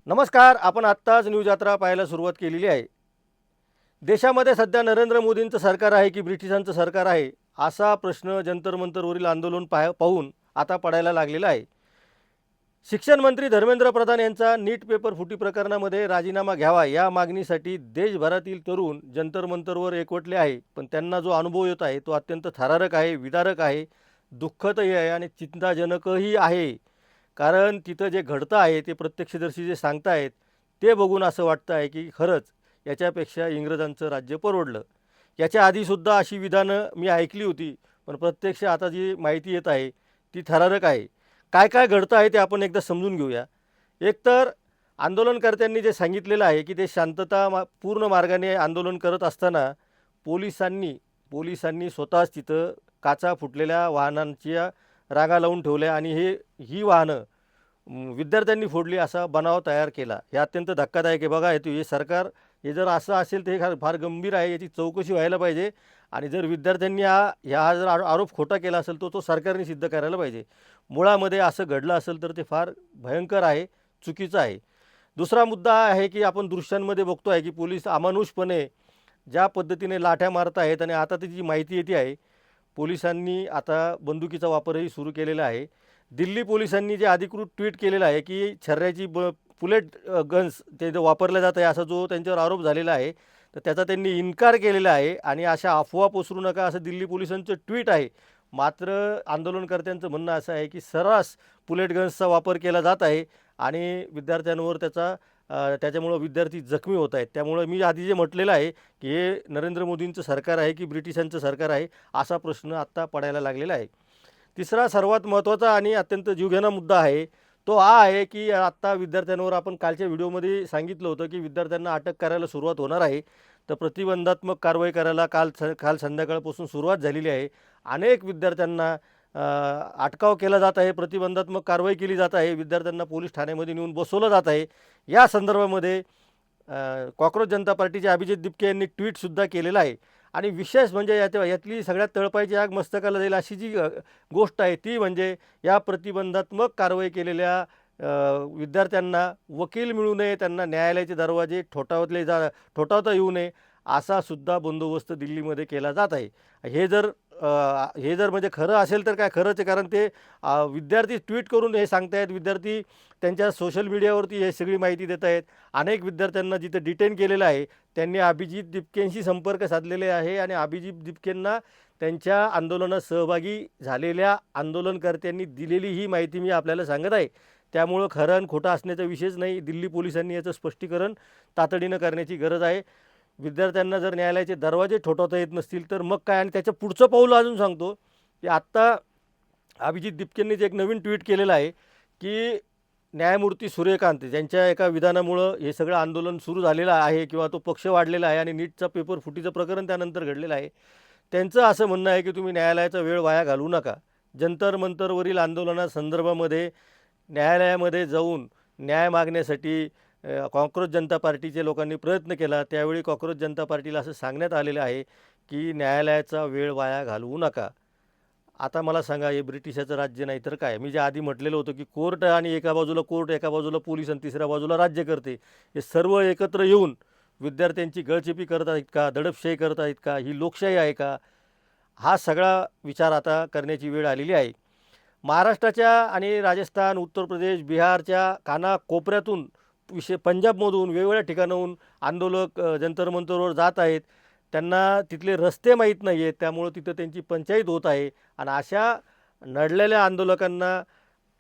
नमस्कार. आपण आत्ताच न्यूज यात्रा पाहायला सुरुवात केलेली आहे. देशामध्ये सध्या नरेंद्र मोदींचं सरकार आहे की ब्रिटिशांचं सरकार आहे, असा प्रश्न जंतर मंतरवरील आंदोलन पाहून आता पडायला लागलेला आहे. शिक्षण मंत्री धर्मेंद्र प्रधान यांचा नीट पेपर फुटी प्रकरणामध्ये राजीनामा घ्यावा या मागणीसाठी देशभरातील तरुण जंतर मंतरवर एकवटले आहे. पण त्यांना जो अनुभव येत आहे तो अत्यंत थरारक आहे, विदारक आहे, दुःखदही आहे आणि चिंताजनकही आहे. कारण तिथं जे घडतं आहे ते प्रत्यक्षदर्शी जे सांगतायत ते बघून असं वाटतं आहे की खरंच याच्यापेक्षा इंग्रजांचं राज्य परवडलं. याच्या आधीसुद्धा अशी विधानं मी ऐकली होती, पण प्रत्यक्ष आता जी माहिती येत आहे ती थरारक आहे. काय काय घडतं आहे ते आपण एकदा समजून घेऊया. एकतर आंदोलनकर्त्यांनी जे सांगितलेलं आहे की ते पूर्ण मार्गाने आंदोलन करत असताना पोलिसांनी पोलिसांनी स्वतःच तिथं काचा फुटलेल्या वाहनांच्या रांगा लावून ठेवल्या आणि ही वाहनं विद्यार्थ्यांनी फोडली असा बनाव तयार केला. हे अत्यंत धक्कादायक आहे. बघा हे सरकार हे जर असं असेल तर हे फार गंभीर आहे. याची चौकशी व्हायला पाहिजे आणि जर विद्यार्थ्यांनी हा जर आरोप खोटा केला असेल तो सरकारने सिद्ध करायला पाहिजे. मुळामध्ये असं घडलं असेल तर ते फार भयंकर आहे, चुकीचं आहे. दुसरा मुद्दा हा आहे की आपण दृश्यांमध्ये बघतो आहे की पोलीस अमानुषपणे ज्या पद्धतीने लाठ्या मारत आहेत आणि आता त्याची माहिती येते आहे पोलिसांनी आता बंदुकीचा वापरही सुरू केलेला आहे. दिल्ली पोलिसांनी जे अधिकृत ट्विट केलेलं आहे की छर्र्याची बुलेट गन्स ते जो वापरलं जात आहे असा जो त्यांच्यावर आरोप झालेला आहे, तर त्याचा त्यांनी इन्कार केलेला आहे आणि अशा अफवा पसरू नका असं दिल्ली पोलिसांचं ट्विट आहे. मात्र आंदोलनकर्त्यांचं म्हणणं असं आहे की सर्रास बुलेट गन्सचा वापर केला जात आहे आणि विद्यार्थ्यांवर त्याच्यामुळं विद्यार्थी जखमी होत आहेत. त्यामुळं मी आधी जे म्हटलेलं आहे की हे नरेंद्र मोदींचं सरकार आहे की ब्रिटिशांचं सरकार आहे, असा प्रश्न आत्ता पडायला लागलेला आहे. तिसरा सर्वात महत्त्वाचा आणि अत्यंत जीवघेणा मुद्दा आहे तो हा आहे की आत्ता विद्यार्थ्यांवर आपण कालच्या व्हिडिओमध्ये सांगितलं होतं की विद्यार्थ्यांना अटक करायला सुरुवात होणार आहे. तर प्रतिबंधात्मक कारवाई करायला काल संध्याकाळपासून सुरुवात झालेली आहे. अनेक विद्यार्थ्यांना अटकाव केला जात आहे, प्रतिबंधात्मक कारवाई केली जात आहे, विद्यार्थ्यांना पोलीस ठाण्यामध्ये नेऊन बसवलं जात आहे. या संदर्भामध्ये कॉक्रोच जनता पार्टीचे अभिजित दिपके यांनी ट्विटसुद्धा केलेलं आहे. आणि विशेष म्हणजे यातली सगळ्यात तळपायची आग मस्तकाला जाईल अशी जी गोष्ट आहे ती म्हणजे या प्रतिबंधात्मक कारवाई केलेल्या विद्यार्थ्यांना वकील मिळू नये, त्यांना न्यायालयाचे दरवाजे ठोठावता येऊ नये असा सुद्धा बंदोबस्त दिल्लीमध्ये केला जात आहे. हे जर म्हणजे खरं असेल तर काय खरंच आहे, कारण ते विद्यार्थी ट्विट करून हे सांगतायत, विद्यार्थी त्यांच्या सोशल मीडियावरती हे सगळी माहिती देत आहेत. अनेक विद्यार्थ्यांना जिथं डिटेन केलेलं आहे त्यांनी अभिजित दिपकेंशी संपर्क साधलेले आहे आणि अभिजित दिपकेंना त्यांच्या आंदोलनात सहभागी झालेल्या आंदोलनकर्त्यांनी दिलेली ही माहिती मी आपल्याला सांगत आहे. त्यामुळं खरं आणि खोटं असण्याचा विषयच नाही. दिल्ली पोलिसांनी याचं स्पष्टीकरण तातडीनं करण्याची गरज आहे. विद्यार्थ्यांना जर न्यायालयाचे दरवाजे ठोठावता येत नसतील तर मग काय. आणि त्याचं पुढचं पाऊल अजून सांगतो की आत्ता अभिजित दिपकेंनीच एक नवीन ट्विट केलेलं आहे की न्यायमूर्ती सूर्यकांत यांच्या एका विधानामुळं हे सगळं आंदोलन सुरू झालेलं आहे किंवा तो पक्ष वाढलेला आहे आणि नीटचा पेपर फुटीचं प्रकरण त्यानंतर घडलेलं आहे. त्यांचं असं म्हणणं आहे की तुम्ही न्यायालयाचा वेळ वाया घालवू नका. जंतर मंतरवरील आंदोलनासंदर्भामध्ये न्यायालयामध्ये जाऊन न्याय मागण्यासाठी कॉक्रोच जनता पार्टीच्या लोकांनी प्रयत्न केला. त्यावेळी कॉक्रोच जनता पार्टीला असं सांगण्यात आलेलं आहे की न्यायालयाचा वेळ वाया घालवू नका. आता मला सांगा, हे ब्रिटिशाचं राज्य नाही तर काय. मी जे आधी म्हटलेलं होतं की कोर्ट आणि एका बाजूला कोर्ट, एका बाजूला पोलीस आणि तिसऱ्या बाजूला राज्य करते, हे सर्व एकत्र येऊन विद्यार्थ्यांची गळचेपी करत आहेत का, दडपशाही करत आहेत का, ही लोकशाही आहे का, हा सगळा विचार आता करण्याची वेळ आलेली आहे. महाराष्ट्राच्या आणि राजस्थान, उत्तर प्रदेश, बिहारच्या कानाकोपऱ्यातून पंजाबमधून वेगवेगळ्या ठिकाणाहून आंदोलक जंतर मंतरवर जात आहेत. त्यांना तिथले रस्ते माहीत नाही आहेत, त्यामुळं तिथं त्यांची पंचाईत होत आहे. आणि अशा नडलेल्या आंदोलकांना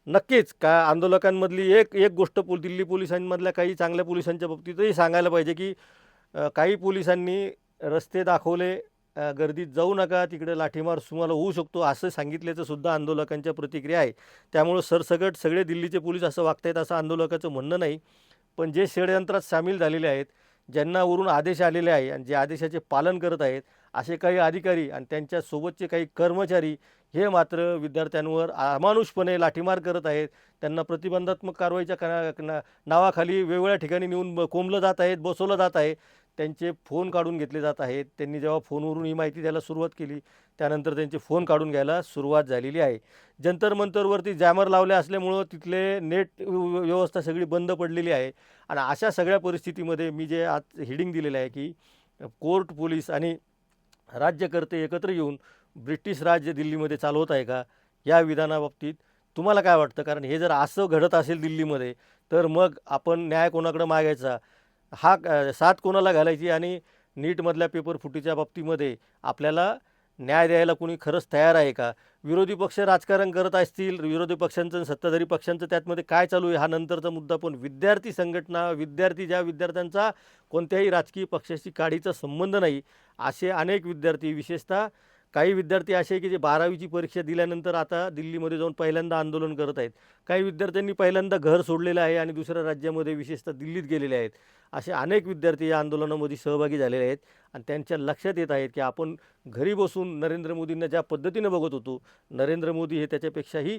नक्कीच आंदोलकांमधली एक एक गोष्ट दिल्ली पोलिसांमधल्या काही चांगल्या पोलिसांच्या बाबतीतही सांगायला पाहिजे की काही पोलिसांनी रस्ते दाखवले, गर्दीत जाऊ नका, तिकडे लाठीमार तुम्हाला होऊ शकतो असं सांगितल्याचं सुद्धा आंदोलकांच्या प्रतिक्रिया आहे. त्यामुळं सरसकट सगळे दिल्लीचे पोलीस असं वागतायत असं आंदोलकाचं म्हणणं नाही. पण जे षडयंत्रात सामील झालेले आहेत, ज्यांना वरून आदेश आलेले आहे आणि जे आदेशाचे पालन करत आहेत, असे काही अधिकारी आणि त्यांच्यासोबतचे काही कर्मचारी हे मात्र विद्यार्थ्यांवर अमानुषपणे लाठीमार करत आहेत. त्यांना प्रतिबंधात्मक कारवाईच्या नावाखाली वेगवेगळ्या ठिकाणी नेऊन कोंबलं जात आहेत, बसवलं जात आहे. त्यांचे फोन काढून घेतले जात आहेत. त्यांनी जेव्हा फोनवरून ही माहिती द्यायला सुरुवात केली, त्यानंतर त्यांचे फोन काढून घ्यायला सुरुवात झालेली आहे. जंतर मंतरवरती जॅमर लावले असल्यामुळं तिथले नेट व्यवस्था सगळी बंद पडलेली आहे. आणि अशा सगळ्या परिस्थितीमध्ये मी जे आज हेडिंग दिलेलं आहे की कोर्ट, पोलीस आणि राज्यकर्ते एकत्र येऊन ब्रिटिश राज्य दिल्लीमध्ये चालवत आहे का, या विधानाबाबतीत तुम्हाला काय वाटतं? कारण हे जर असं घडत असेल दिल्लीमध्ये, तर मग आपण न्याय कोणाकडे मागायचा, साथ कोणाला घालायची? आणि नीटमधल्या पेपर फुटीच्या बाबतीमध्ये आपल्याला न्याय द्यायला कोणी खरंच तयार आहे का? विरोधी पक्ष राजकारण करत असतील, विरोधी पक्षांचं आणि सत्ताधारी पक्षांचं त्यातमध्ये काय चालू आहे हा नंतरचा मुद्दा. पण विद्यार्थी संघटना, ज्या विद्यार्थ्यांचा कोणत्याही राजकीय पक्षाशी काडीचा संबंध नाही, असे अनेक विद्यार्थी, विशेषतः काही विद्यार्थी असे आहे की जे 12वीची परीक्षा दिल्यानंतर आता दिल्लीमध्ये जाऊन पहिल्यांदा आंदोलन करत आहेत. काही विद्यार्थ्यांनी पहिल्यांदा घर सोडलेलं आहे आणि दुसऱ्या राज्यामध्ये, विशेषतः दिल्लीत गेलेले आहेत. असे अनेक विद्यार्थी या आंदोलनामध्ये सहभागी झालेले आहेत आणि त्यांच्या लक्षात येत आहेत की आपण घरी बसून नरेंद्र मोदींना ज्या पद्धतीनं बघत होतो, नरेंद्र मोदी हे त्याच्यापेक्षाही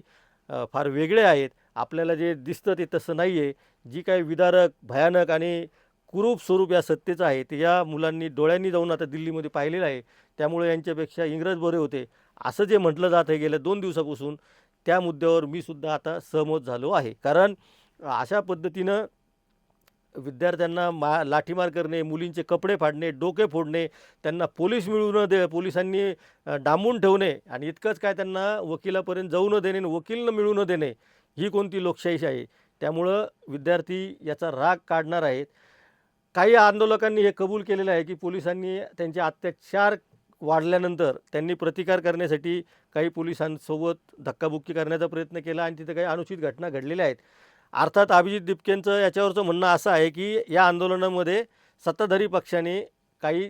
फार वेगळे आहेत. आपल्याला जे दिसतं ते तसं नाही आहे. जी काही विदारक, भयानक आणि कुरूप स्वरूप या सत्तेचं आहे ते या मुलांनी डोळ्यांनी जाऊन आता दिल्लीमध्ये पाहिलेलं आहे. त्यामुळे यांच्यापेक्षा इंग्रज बरे होते असं जे म्हटलं जात आहे गेल्या 2 दिवसापासून, त्या मुद्द्यावर मी सुद्धा आता सहमत झालो आहे. कारण अशा पद्धतीनं विद्यार्थ्यांना लाठीमार करणे, मुलींचे कपडे फाडणे, डोके फोडणे, त्यांना पोलीस मिळू न दे, पोलिसांनी डांबून ठेवणे आणि इतकंच काय, त्यांना वकिलापर्यंत जाऊ न देणे आणि वकील न मिळू न देणे, ही कोणती लोकशाही आहे? त्यामुळं विद्यार्थी याचा राग काढणार आहेत. काही आंदोलकांनी हे कबूल केलेलं आहे की पोलिसांनी त्यांचे अत्याचार वाढल्यानंतर त्यांनी प्रतिकार करण्यासाठी काही पोलिसांसोबत धक्काबुक्की करण्याचा प्रयत्न केला आणि तिथे काही अनुचित घटना घडलेल्या आहेत. अर्थात अभिजित दिपकेंचं याच्यावरचं म्हणणं असं आहे की या आंदोलनामध्ये सत्ताधारी पक्षाने काही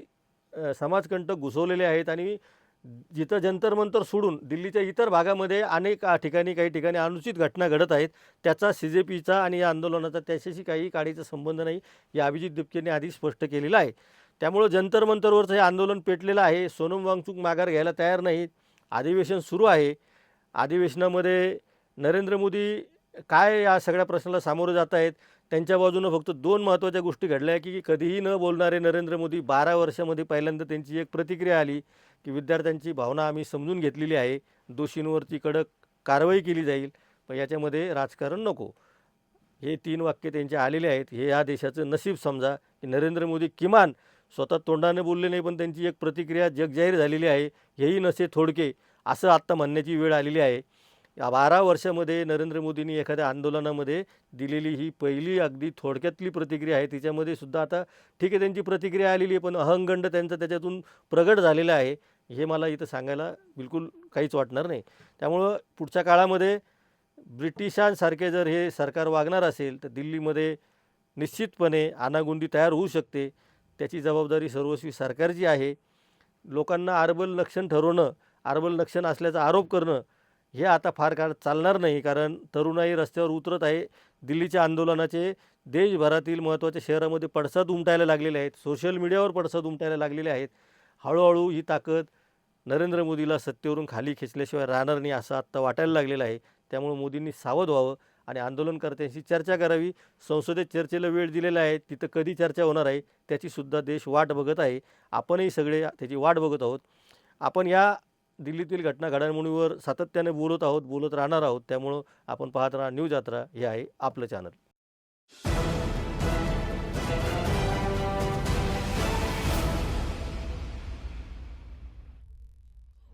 समाजकंटक घुसवलेले आहेत आणि जिथं जंतर मंतर सोडून दिल्लीच्या इतर भागामध्ये अनेक काही ठिकाणी अनुचित घटना घडत आहेत. त्याचा CJPचा आणि या आंदोलनाचा त्याच्याशी काही काडीचा संबंध नाही, या अभिजित दिपकेने आधी स्पष्ट केलेलं आहे. त्यामुळं जंतर मंतरवरचं हे आंदोलन पेटलेलं आहे. सोनम वांगचुक माघार घ्यायला तयार नाहीत. अधिवेशन सुरू आहे. अधिवेशनामध्ये नरेंद्र मोदी काय या सगळ्या प्रश्नाला सामोरे जात आहेत? त्यांच्या बाजूनं फक्त 2 महत्त्वाच्या गोष्टी घडल्या की कधीही न बोलणारे नरेंद्र मोदी 12 वर्षामध्ये पहिल्यांदा त्यांची एक प्रतिक्रिया आली की विद्यार्थ्यांची भावना आम्ही समजून घेतलेली आहे, दोषींवरती कडक कारवाई केली जाईल, पण याच्यामध्ये राजकारण नको. हे 3 वाक्य त्यांचे आलेले आहेत. हे या देशाचं नशीब समजा की नरेंद्र मोदी किमान स्वतः तोंडाने बोलले नाही, पण त्यांची एक प्रतिक्रिया जगजाहीर झालेली आहे. हेही नसे थोडके असं आत्ता म्हणण्याची वेळ आलेली आहे. या 12 वर्षामध्ये नरेंद्र मोदींनी एखाद्या आंदोलनामध्ये दिलेली ही पहिली अगदी थोडक्यातली प्रतिक्रिया आहे. तिच्यामध्ये सुद्धा आता ठीक आहे, त्यांची प्रतिक्रिया आलेली आहे, पण अहंगंड त्यांचा त्याच्यातून प्रगट झालेला आहे. हे मला इथं सांगायला बिलकुल काहीच वाटणार नाही. त्यामुळं पुढच्या काळामध्ये ब्रिटिशांसारखे जर हे सरकार वागणार असेल तर दिल्लीमध्ये निश्चितपणे अनागोंदी तयार होऊ शकते. त्याची जबाबदारी सर्वस्वी सरकारची आहे. लोकांना अर्बल नक्षल ठरवणं, अर्बल नक्षल असल्याचा आरोप करणं हे आता फार काळ चालणार नाही. कारण तरुणाई रस्त्यावर उतरत आहे. दिल्लीच्या आंदोलनाचे देशभरातील महत्त्वाच्या शहरामध्ये पडसाद उमटायला लागलेले आहेत. सोशल मीडियावर पडसाद उमटायला लागलेले आहेत. हळूहळू ही ताकद नरेंद्र मोदीला सत्तेवरून खाली खेचल्याशिवाय राहणार नाही असं आत्ता वाटायला लागलेलं आहे. त्यामुळे मोदींनी सावध व्हावं आणि आंदोलनकर्त्यांशी चर्चा करावी. संसदेत चर्चेला वेळ दिलेला आहे, तिथं कधी चर्चा होणार आहे त्याचीसुद्धा देश वाट बघत आहे. आपणही सगळे त्याची वाट बघत आहोत. आपण या दिल्लीतील घटना घडामोडींवर सातत्याने बोलत आहोत, बोलत राहणार आहोत. त्यामुळं आपण पाहत राहा न्यूज यात्रा, हे आहे आपलं चॅनल.